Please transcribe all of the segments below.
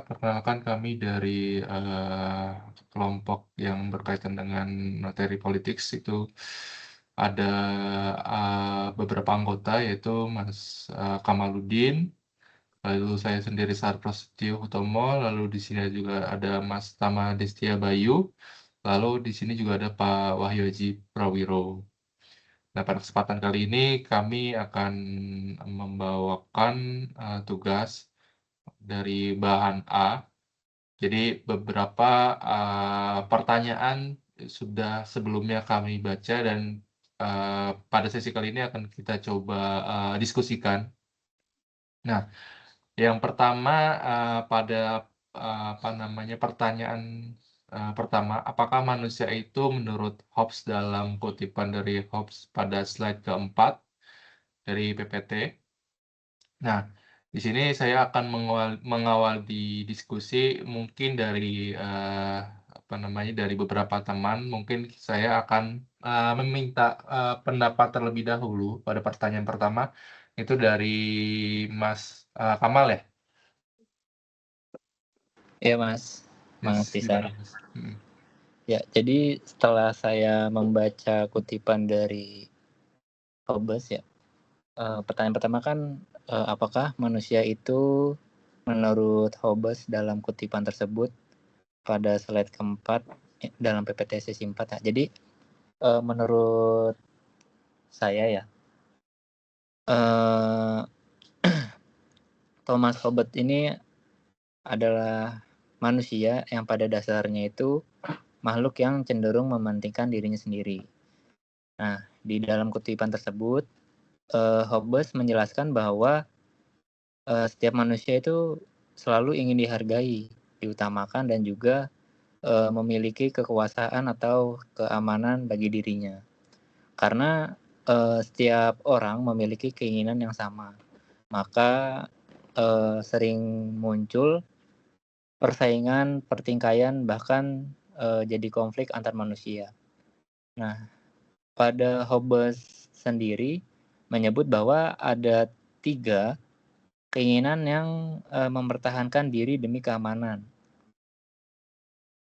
perkenalkan kami dari kelompok yang berkaitan dengan materi politik itu ada beberapa anggota yaitu Mas Kamaludin, lalu saya sendiri Sar Prasetyo Hutomo, lalu di sini juga ada Mas Tama Destia Bayu, lalu di sini juga ada Pak Wahyu Haji Prawiro. Nah, pada kesempatan kali ini kami akan membawakan tugas dari bahan A. Jadi beberapa pertanyaan sudah sebelumnya kami baca dan pada sesi kali ini akan kita coba diskusikan. Nah, yang pertama pada pertanyaan pertama, apakah manusia itu menurut Hobbes dalam kutipan dari Hobbes pada slide keempat dari PPT. Nah, di sini saya akan mengawal di diskusi mungkin dari dari beberapa teman. Mungkin saya akan meminta pendapat terlebih dahulu pada pertanyaan pertama itu dari Mas Kamal ya. Iya Mas, Mas Tisar. Gimana, Mas? Ya, jadi setelah saya membaca kutipan dari Hobbes ya, pertanyaan pertama kan apakah manusia itu menurut Hobbes dalam kutipan tersebut pada slide keempat dalam PPT sesi 4 ya. Jadi menurut saya ya, Thomas Hobbes ini adalah manusia yang pada dasarnya itu makhluk yang cenderung mementingkan dirinya sendiri. Nah, di dalam kutipan tersebut, Hobbes menjelaskan bahwa setiap manusia itu selalu ingin dihargai, diutamakan, dan juga memiliki kekuasaan atau keamanan bagi dirinya. Karena setiap orang memiliki keinginan yang sama, maka sering muncul persaingan, pertingkaian, bahkan jadi konflik antar manusia. Nah, pada Hobbes sendiri menyebut bahwa ada 3 keinginan yang mempertahankan diri demi keamanan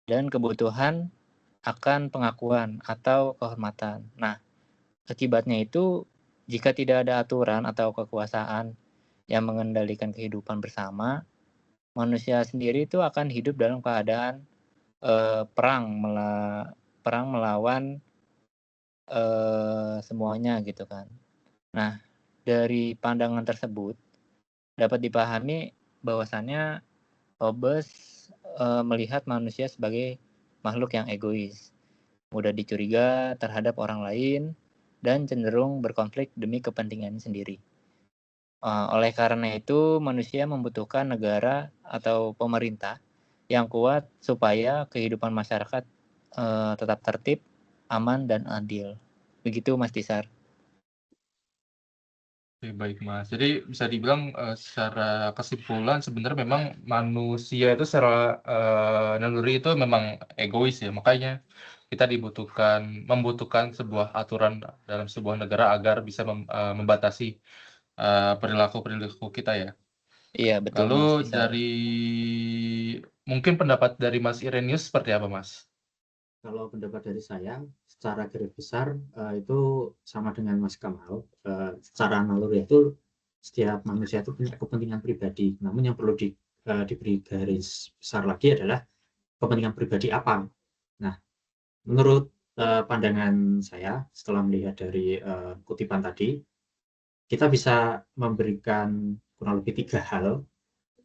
dan kebutuhan akan pengakuan atau kehormatan. Nah, akibatnya itu jika tidak ada aturan atau kekuasaan yang mengendalikan kehidupan bersama, manusia sendiri itu akan hidup dalam keadaan perang melawan semuanya gitu kan. Nah, dari pandangan tersebut dapat dipahami bahwasannya Hobbes melihat manusia sebagai makhluk yang egois, mudah dicuriga terhadap orang lain, dan cenderung berkonflik demi kepentingannya sendiri. Oleh karena itu, manusia membutuhkan negara atau pemerintah yang kuat supaya kehidupan masyarakat tetap tertib, aman, dan adil. Begitu, Mas Tisar. Oke, baik Mas. Jadi bisa dibilang secara kesimpulan sebenarnya memang manusia itu secara naluri itu memang egois ya. Makanya kita membutuhkan sebuah aturan dalam sebuah negara agar bisa membatasi perilaku kita ya. Iya, betul Mas Lalu Tisar. mungkin pendapat dari Mas Irenius seperti apa Mas? Kalau pendapat dari saya, secara garis besar itu sama dengan Mas Kamal. Secara naluri itu setiap manusia itu punya kepentingan pribadi. Namun yang perlu diberi garis besar lagi adalah kepentingan pribadi apa. Nah, menurut pandangan saya setelah melihat dari kutipan tadi, kita bisa memberikan kurang lebih 3 hal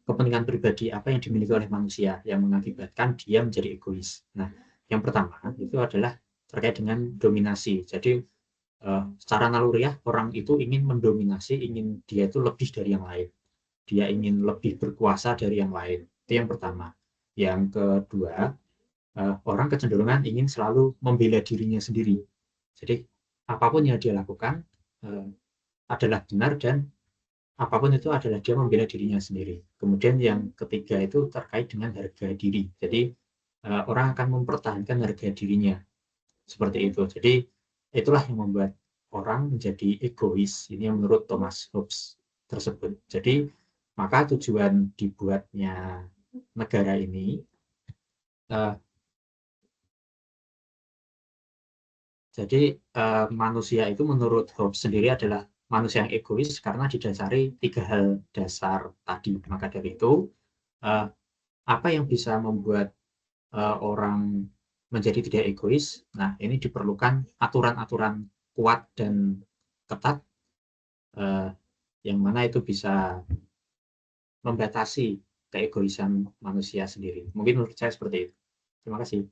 kepentingan pribadi apa yang dimiliki oleh manusia yang mengakibatkan dia menjadi egois. Nah, yang pertama itu adalah terkait dengan dominasi. Jadi secara naluriah orang itu ingin mendominasi, ingin dia itu lebih dari yang lain. Dia ingin lebih berkuasa dari yang lain. Itu yang pertama. Yang kedua, orang kecenderungan ingin selalu membela dirinya sendiri. Jadi apapun yang dia lakukan adalah benar dan apapun itu adalah dia membela dirinya sendiri. Kemudian yang ketiga itu terkait dengan harga diri. Jadi orang akan mempertahankan harga dirinya seperti itu. Jadi itulah yang membuat orang menjadi egois. Ini yang menurut Thomas Hobbes tersebut. Jadi maka tujuan dibuatnya negara ini. Jadi manusia itu menurut Hobbes sendiri adalah manusia yang egois karena didasari 3 hal dasar tadi. Maka dari itu apa yang bisa membuat orang menjadi tidak egois? Nah, ini diperlukan aturan-aturan kuat dan ketat yang mana itu bisa membatasi keegoisan manusia sendiri. Mungkin menurut saya seperti itu. Terima kasih.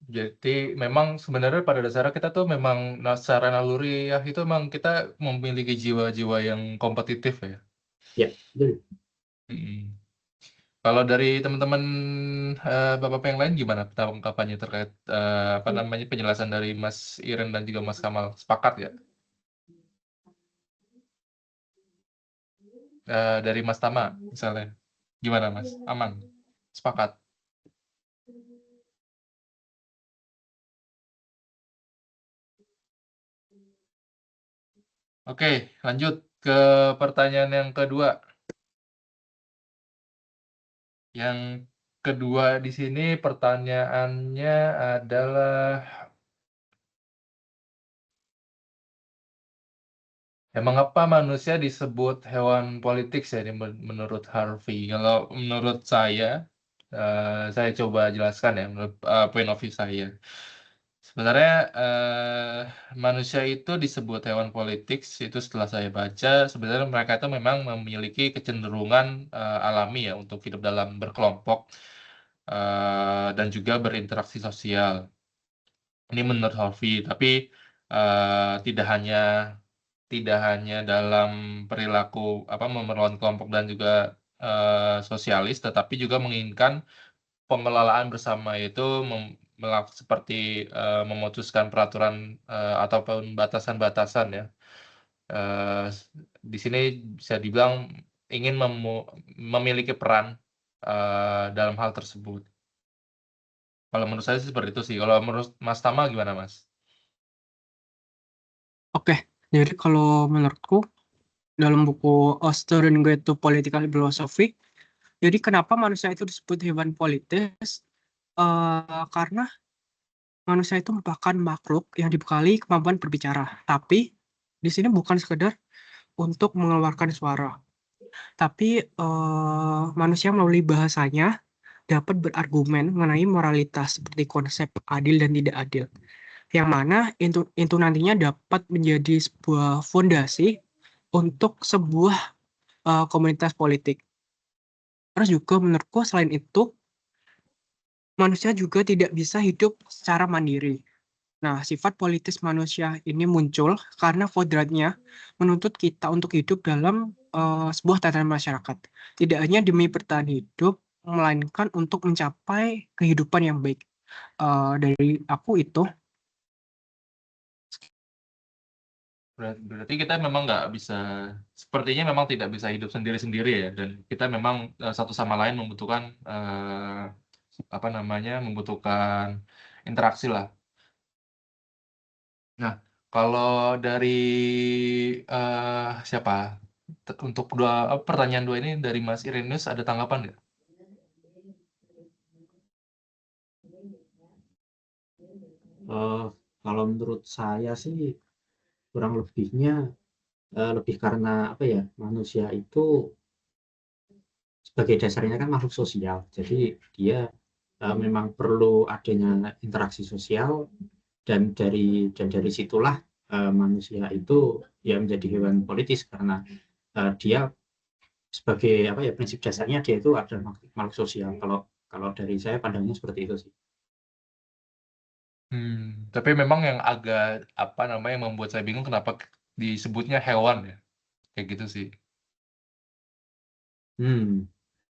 Jadi memang sebenarnya pada dasarnya kita tuh memang secara naluri ya itu memang kita memiliki jiwa-jiwa yang kompetitif ya. Ya, betul. Kalau dari teman-teman bapak-bapak yang lain gimana tanggapannya terkait apa namanya penjelasan dari Mas Iren dan juga Mas Kamal, sepakat ya? Dari Mas Tama misalnya, gimana Mas? Aman? Sepakat? Oke, lanjut ke pertanyaan yang kedua. Yang kedua di sini pertanyaannya adalah mengapa manusia disebut hewan politik ya menurut Harvey? Kalau menurut saya coba jelaskan ya menurut point of view saya. Sebenarnya manusia itu disebut hewan politik itu setelah saya baca sebenarnya mereka itu memang memiliki kecenderungan alami ya untuk hidup dalam berkelompok dan juga berinteraksi sosial. Ini menurut Harvey, tapi tidak hanya dalam perilaku memerlukan kelompok dan juga sosialis, tetapi juga menginginkan pengelolaan bersama itu seperti memutuskan peraturan ataupun batasan-batasan ya. Di sini bisa dibilang ingin memiliki peran dalam hal tersebut. Kalau menurut saya sih seperti itu sih. Kalau menurut Mas Tama gimana Mas? Oke, jadi kalau menurutku dalam buku A Student Guide to Political Philosophy, jadi kenapa manusia itu disebut hewan politis? Karena manusia itu merupakan makhluk yang dibekali kemampuan berbicara, tapi di sini bukan sekedar untuk mengeluarkan suara, tapi manusia melalui bahasanya dapat berargumen mengenai moralitas seperti konsep adil dan tidak adil, yang mana itu nantinya dapat menjadi sebuah fondasi untuk sebuah komunitas politik. Terus juga menurutku selain itu, manusia juga tidak bisa hidup secara mandiri. Nah, sifat politis manusia ini muncul karena kodratnya menuntut kita untuk hidup dalam sebuah tatanan masyarakat. Tidak hanya demi bertahan hidup, melainkan untuk mencapai kehidupan yang baik. Dari aku itu. Berarti kita memang nggak bisa, sepertinya memang tidak bisa hidup sendiri-sendiri ya, dan kita memang satu sama lain membutuhkan membutuhkan interaksi lah. Nah, kalau dari siapa? Untuk pertanyaan dua ini dari Mas Irenus ada tanggapan nggak? Kalau menurut saya sih kurang lebihnya lebih karena apa ya, manusia itu sebagai dasarnya kan makhluk sosial, jadi dia memang perlu adanya interaksi sosial, dan dari situlah manusia itu ya menjadi hewan politis karena dia sebagai apa ya, prinsip dasarnya dia itu adalah makhluk sosial. Kalau dari saya pandangnya seperti itu sih. Tapi memang yang agak membuat saya bingung kenapa disebutnya hewan ya, kayak gitu sih.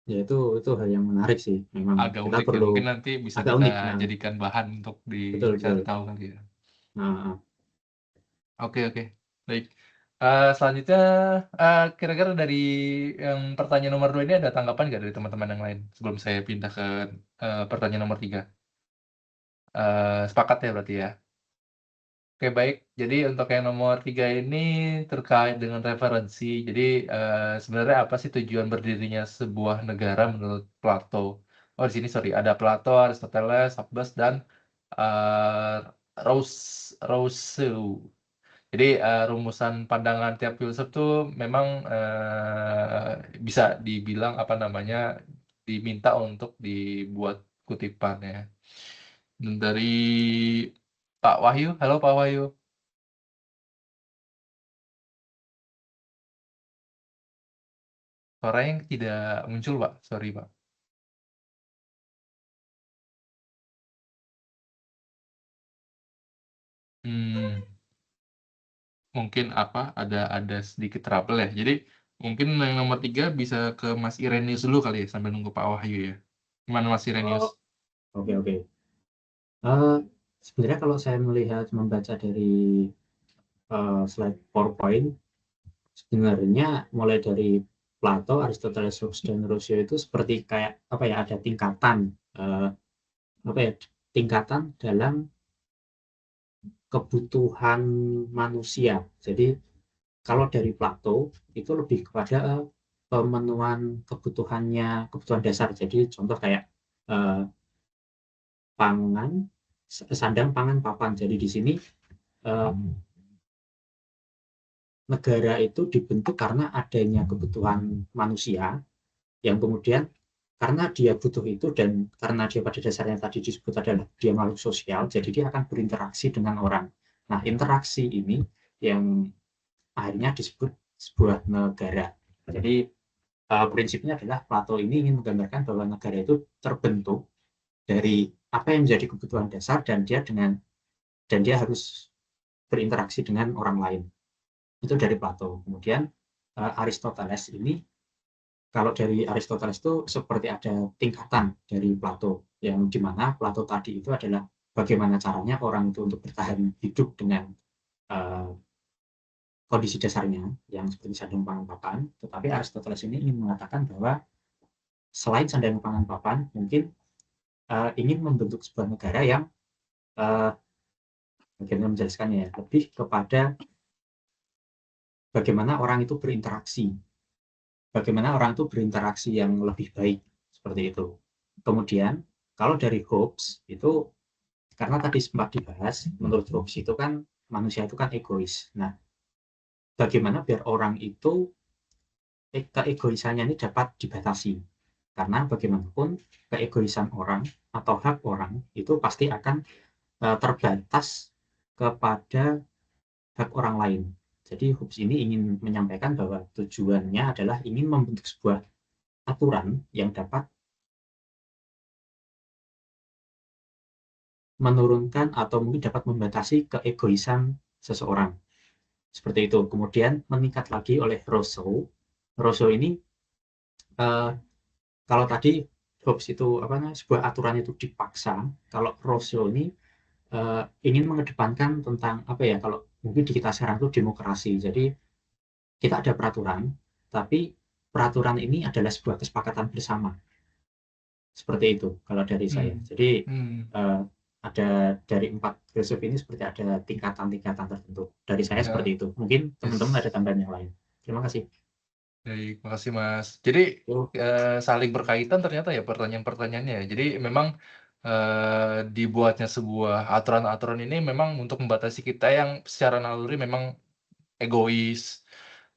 Ya itu hal yang menarik sih. Memang Agak kita unik ya, perlu, mungkin nanti bisa agak kita unik. Nah, jadikan bahan untuk betul dicari tahu kali ya. Nah, Oke, baik. Selanjutnya, kira-kira dari yang pertanyaan nomor 2 ini ada tanggapan nggak dari teman-teman yang lain sebelum saya pindah ke pertanyaan nomor 3? Sepakat ya berarti ya? Oke, baik. Jadi untuk yang nomor 3 ini terkait dengan referensi. Jadi sebenarnya apa sih tujuan berdirinya sebuah negara menurut Plato? Oh, di sini sorry, ada Plato, Aristoteles, Hobbes, dan Rousseau. Jadi rumusan pandangan tiap filsuf tuh memang bisa dibilang apa namanya diminta untuk dibuat kutipan ya. Dan dari Pak Wahyu, halo Pak Wahyu. Suaranya yang tidak muncul Pak, sorry Pak. Mungkin apa ada sedikit trouble ya. Jadi mungkin yang nomor 3 bisa ke Mas Irenius dulu kali ya sambil nunggu Pak Wahyu ya. Gimana Mas Irenius? Oke. Sebenarnya kalau saya melihat membaca dari slide PowerPoint, sebenarnya mulai dari Plato, Aristoteles, Hobbes, dan Rousseau itu seperti kayak apa ya, ada tingkatan tingkatan dalam kebutuhan manusia. Jadi kalau dari Plato itu lebih kepada pemenuhan kebutuhan dasar. Jadi contoh kayak pangan, sandang, pangan, papan. Jadi di sini negara itu dibentuk karena adanya kebutuhan manusia yang kemudian karena dia butuh itu dan karena dia pada dasarnya tadi disebut adalah dia makhluk sosial, jadi dia akan berinteraksi dengan orang. Nah, interaksi ini yang akhirnya disebut sebuah negara. Jadi prinsipnya adalah Plato ini ingin menggambarkan bahwa negara itu terbentuk dari apa yang menjadi kebutuhan dasar dan dia harus berinteraksi dengan orang lain. Itu dari Plato. Kemudian Aristoteles ini, kalau dari Aristoteles itu seperti ada tingkatan dari Plato, yang dimana Plato tadi itu adalah bagaimana caranya orang itu untuk bertahan hidup dengan kondisi dasarnya yang seperti sandang pangan papan. Tetapi Aristoteles ini ingin mengatakan bahwa selain sandang pangan papan, mungkin ingin membentuk sebuah negara yang bagaimana menjelaskannya ya, lebih kepada bagaimana orang itu berinteraksi, bagaimana orang itu berinteraksi yang lebih baik, seperti itu. Kemudian kalau dari Hobbes itu, karena tadi sempat dibahas, menurut Hobbes itu kan manusia itu kan egois. Nah, bagaimana biar orang itu keegoisannya ini dapat dibatasi? Karena bagaimanapun keegoisan orang atau hak orang itu pasti akan terbatas kepada hak orang lain. Jadi Hobbes ini ingin menyampaikan bahwa tujuannya adalah ingin membentuk sebuah aturan yang dapat menurunkan atau mungkin dapat membatasi keegoisan seseorang. Seperti itu. Kemudian meningkat lagi oleh Rousseau. Rousseau ini kalau tadi Hobbes itu sebuah aturan itu dipaksa, kalau Rousseau ini ingin mengedepankan tentang kalau mungkin di kita sekarang itu demokrasi. Jadi kita ada peraturan, tapi peraturan ini adalah sebuah kesepakatan bersama. Seperti itu kalau dari saya. Jadi ada dari 4 filsuf ini seperti ada tingkatan-tingkatan tertentu. Dari saya seperti itu. Mungkin teman-teman ada tambahan yang lain. Terima kasih. Baik, makasih Mas. Jadi saling berkaitan ternyata ya pertanyaan-pertanyaannya. Jadi memang dibuatnya sebuah aturan-aturan ini memang untuk membatasi kita yang secara naluri memang egois.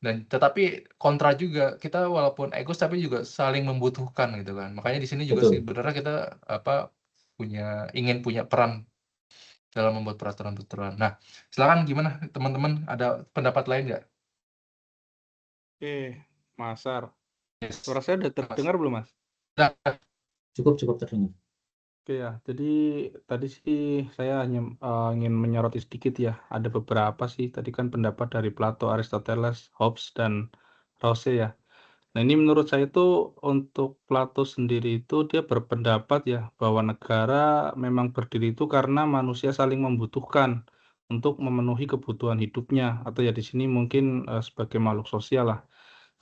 Dan tetapi kontra juga, kita walaupun egois tapi juga saling membutuhkan gitu kan. Makanya di sini juga sebenarnya kita ingin punya peran dalam membuat peraturan-peraturan. Nah, silakan gimana teman-teman, ada pendapat lain nggak? Oke, Mas Sar. Yes. Suara saya udah terdengar belum, Mas? Nah, cukup terdengar. Oke ya, jadi tadi sih saya hanya ingin menyoroti sedikit ya. Ada beberapa sih, tadi kan pendapat dari Plato, Aristoteles, Hobbes, dan Rousseau ya. Nah ini menurut saya itu untuk Plato sendiri itu dia berpendapat ya bahwa negara memang berdiri itu karena manusia saling membutuhkan untuk memenuhi kebutuhan hidupnya, atau ya di sini mungkin sebagai makhluk sosial lah.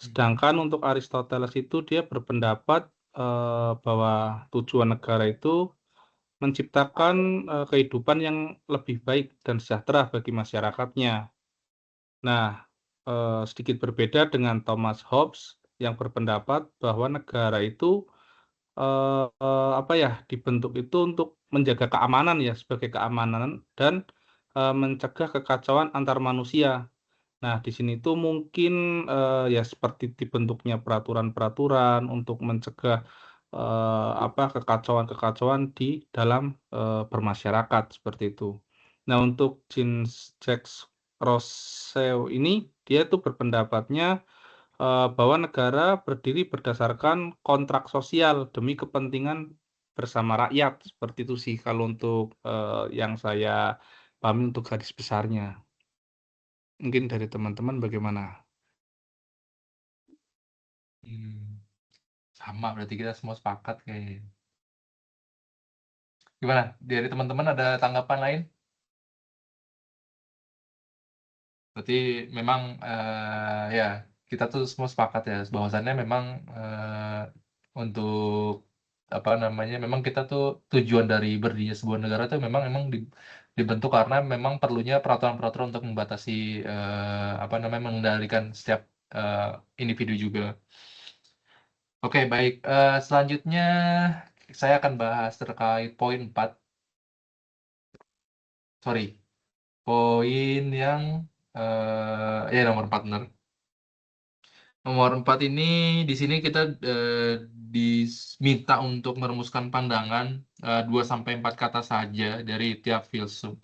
Sedangkan untuk Aristoteles itu dia berpendapat bahwa tujuan negara itu menciptakan kehidupan yang lebih baik dan sejahtera bagi masyarakatnya. Nah, sedikit berbeda dengan Thomas Hobbes yang berpendapat bahwa negara itu apa ya, dibentuk itu untuk menjaga keamanan ya, sebagai keamanan dan mencegah kekacauan antar manusia. Nah, di sini tuh mungkin ya seperti dibentuknya peraturan-peraturan untuk mencegah apa kekacauan-kekacauan di dalam bermasyarakat seperti itu. Nah, untuk Jean-Jacques Rousseau ini dia tuh berpendapatnya bahwa negara berdiri berdasarkan kontrak sosial demi kepentingan bersama rakyat. Seperti itu sih kalau untuk yang saya pahami untuk garis besarnya. Mungkin dari teman-teman bagaimana? Sama berarti kita semua sepakat kayaknya. Gimana? Dari teman-teman ada tanggapan lain? Berarti memang ya kita tuh semua sepakat ya bahwasannya memang untuk apa namanya memang kita tuh tujuan dari berdirinya sebuah negara tuh memang dibentuk karena memang perlunya peraturan-peraturan untuk membatasi apa namanya mengendalikan setiap individu juga. Oke, baik. Selanjutnya saya akan bahas terkait poin 4. Sorry, poin yang ya nomor 4 benar. Nomor 4 ini di sini kita diminta untuk merumuskan pandangan 2-4 kata saja dari tiap filsuf.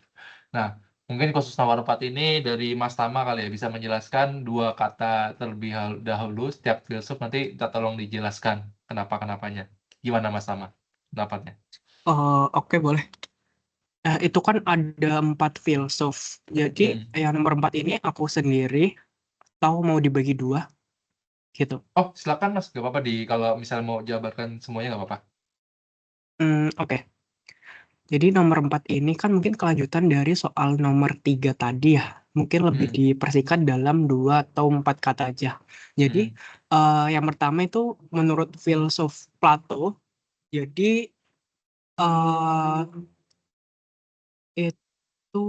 Nah, mungkin khusus nomor 4 ini dari Mas Tama kali ya bisa menjelaskan 2 kata terlebih dahulu setiap filsuf, nanti kita tolong dijelaskan kenapa-kenapanya. Gimana Mas Tama pendapatnya? Oke, boleh. Itu kan ada 4 filsuf. Jadi yang nomor 4 ini aku sendiri tahu mau dibagi 2 gitu. Oh, silakan Mas, nggak apa-apa kalau misalnya mau jabarkan semuanya nggak apa-apa. Oke. Jadi nomor 4 ini kan mungkin kelanjutan dari soal nomor 3 tadi ya. Mungkin lebih dipersingkat dalam 2 atau 4 kata aja. Jadi yang pertama itu menurut filsuf Plato, jadi itu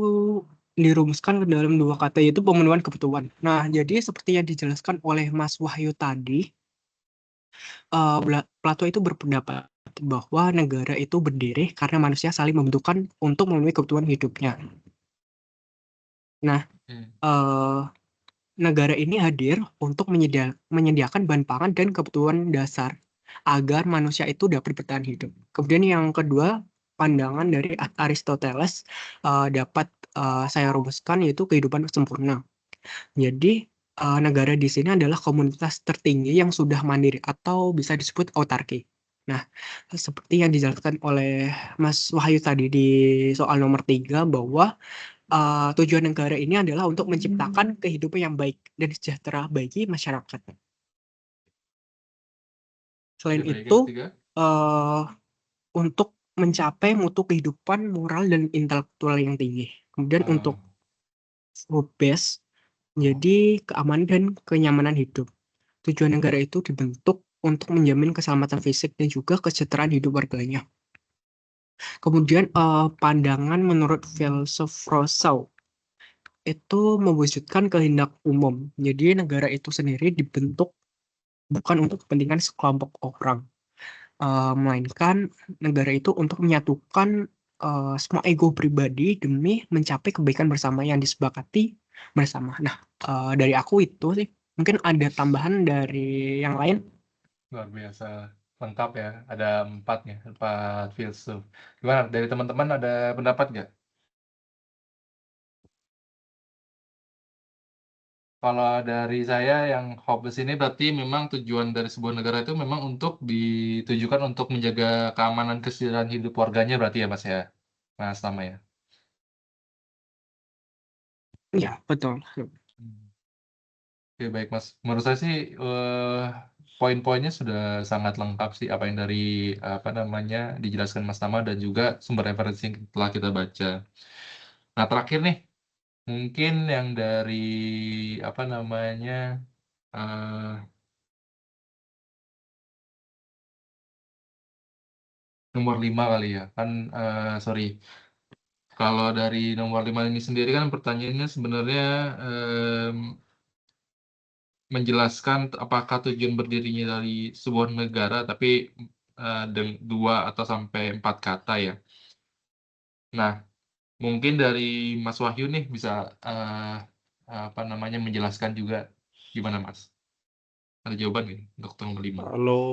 dirumuskan ke dalam 2 kata, yaitu pemenuhan kebutuhan. Nah, jadi seperti yang dijelaskan oleh Mas Wahyu tadi, Plato itu berpendapat bahwa negara itu berdiri karena manusia saling membutuhkan untuk memenuhi kebutuhan hidupnya. Nah, negara ini hadir untuk menyediakan bahan pangan dan kebutuhan dasar agar manusia itu dapat bertahan hidup. Kemudian yang kedua, pandangan dari Aristoteles dapat saya rumuskan, yaitu kehidupan sempurna. Jadi negara di sini adalah komunitas tertinggi yang sudah mandiri atau bisa disebut autarki. Nah, seperti yang dijelaskan oleh Mas Wahyu tadi di soal nomor 3 bahwa tujuan negara ini adalah untuk menciptakan kehidupan yang baik dan sejahtera bagi masyarakat. Selain itu, untuk mencapai mutu kehidupan moral dan intelektual yang tinggi. Kemudian untuk base, jadi keamanan dan kenyamanan hidup. Tujuan negara itu dibentuk untuk menjamin keselamatan fisik dan juga kesejahteraan hidup warganya. Kemudian pandangan menurut filsuf Rousseau itu mewujudkan kehendak umum. Jadi negara itu sendiri dibentuk bukan untuk kepentingan sekelompok orang, melainkan negara itu untuk menyatukan semua ego pribadi demi mencapai kebaikan bersama yang disepakati bersama. Nah, dari aku itu sih. Mungkin ada tambahan dari yang lain? Luar biasa lengkap ya, ada 4 filsuf. Gimana dari teman-teman, ada pendapat nggak? Kalau dari saya yang Hobbes ini berarti memang tujuan dari sebuah negara itu memang ditujukan untuk menjaga keamanan kesejahteraan hidup warganya berarti ya Mas ya, Mas Tama ya. Iya, betul. Oke, baik Mas. Menurut saya sih poin-poinnya sudah sangat lengkap sih apa yang dari apa namanya dijelaskan Mas Tama dan juga sumber referensi yang telah kita baca. Nah, terakhir nih mungkin yang dari apa namanya nomor 5 kali ya. Kan sorry. Kalau dari nomor 5 ini sendiri kan pertanyaannya sebenarnya menjelaskan apakah tujuan berdirinya dari sebuah negara, tapi 2 atau sampai 4 kata ya. Nah, mungkin dari Mas Wahyu nih bisa menjelaskan juga gimana Mas? Ada jawaban nggak untuk nomor 5? Kalau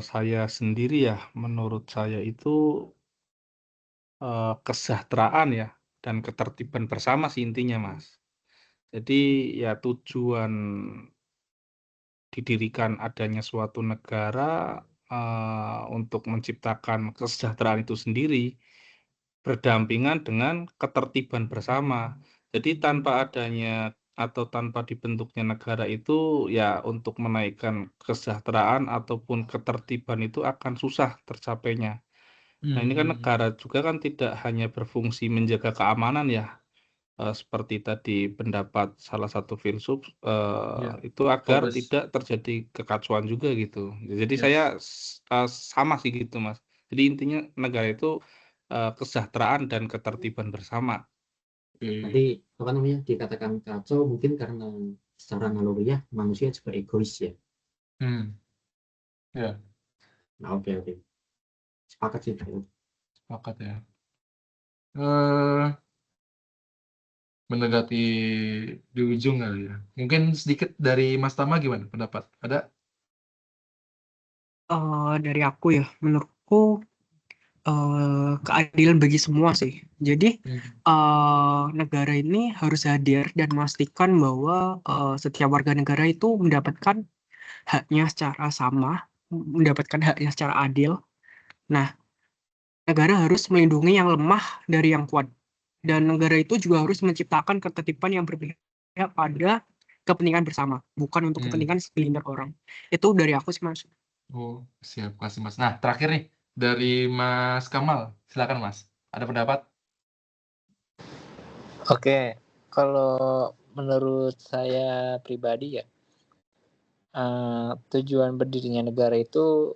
saya sendiri ya, menurut saya itu kesejahteraan ya dan ketertiban bersama sih intinya, Mas. Jadi ya tujuan didirikan adanya suatu negara untuk menciptakan kesejahteraan itu sendiri berdampingan dengan ketertiban bersama. Jadi tanpa adanya atau tanpa dibentuknya negara itu ya untuk menaikkan kesejahteraan ataupun ketertiban itu akan susah tercapainya. Nah, ini kan negara juga kan tidak hanya berfungsi menjaga keamanan ya, seperti tadi pendapat salah satu filsuf, Iya, itu agar Forbes. tidak terjadi kekacauan juga gitu. Jadi Yes. saya sama sih gitu, Mas. Jadi intinya negara itu kesejahteraan dan ketertiban bersama. Nanti dikatakan kacau mungkin karena secara naluriah manusia juga egois ya. Ya, Nah, oke. Sepakat sih. sepakat ya. Mendekati di ujung kali ya. Mungkin sedikit dari Mas Tama gimana pendapat? Ada? Dari aku ya, menurutku keadilan bagi semua sih. Jadi negara ini harus hadir dan memastikan bahwa setiap warga negara itu mendapatkan haknya secara sama, mendapatkan haknya secara adil. Nah, negara harus melindungi yang lemah dari yang kuat. Dan negara itu juga harus menciptakan ketertiban yang berpihak pada kepentingan bersama, bukan untuk kepentingan segelintir orang. Itu dari aku sih, Mas. Oh, siap. Kasih Mas. Nah, terakhir nih dari Mas Kamal. Silakan Mas. Ada pendapat? Oke, kalau menurut saya pribadi ya, tujuan berdirinya negara itu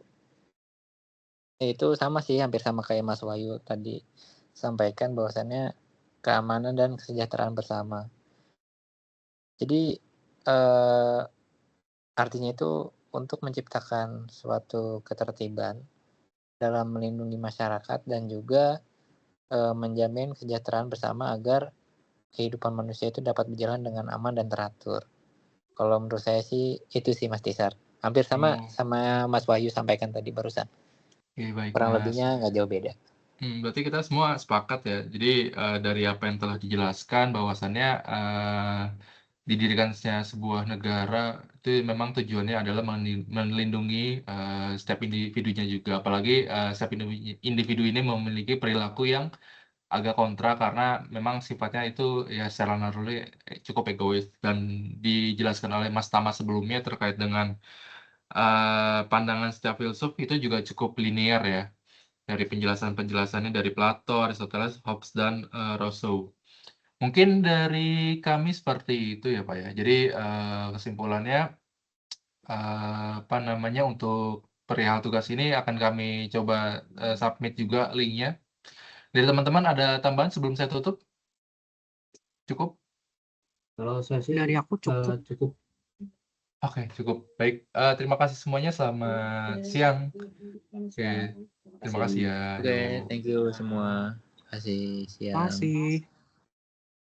sama sih, hampir sama kayak Mas Wahyu tadi sampaikan, bahwasannya keamanan dan kesejahteraan bersama. Jadi artinya itu untuk menciptakan suatu ketertiban dalam melindungi masyarakat dan juga menjamin kesejahteraan bersama agar kehidupan manusia itu dapat berjalan dengan aman dan teratur. Kalau menurut saya sih itu sih Mas Tisar. Hampir sama Mas Wahyu sampaikan tadi barusan. Oke, baik Kurang Mas. lebihnya nggak jauh beda. Berarti kita semua sepakat ya. Jadi dari apa yang telah dijelaskan bahwasannya didirikannya sebuah negara itu memang tujuannya adalah melindungi setiap individunya juga. Apalagi setiap individu ini memiliki perilaku yang agak kontra karena memang sifatnya itu ya secara naluri cukup egois, dan dijelaskan oleh Mas Tama sebelumnya terkait dengan pandangan setiap filsuf itu juga cukup linear ya. Dari penjelasannya dari Plato, Aristoteles, Hobbes, dan Rousseau. Mungkin dari kami seperti itu ya Pak ya. Jadi kesimpulannya untuk perihal tugas ini akan kami coba submit juga linknya. Dari teman-teman ada tambahan sebelum saya tutup? Cukup? Kalau saya sih Dari aku cukup. cukup. Oke, cukup. Baik, terima kasih semuanya. Selamat siang. Oke, terima kasih ya. Oke, thank you semua. Terima kasih. Siang. Masih.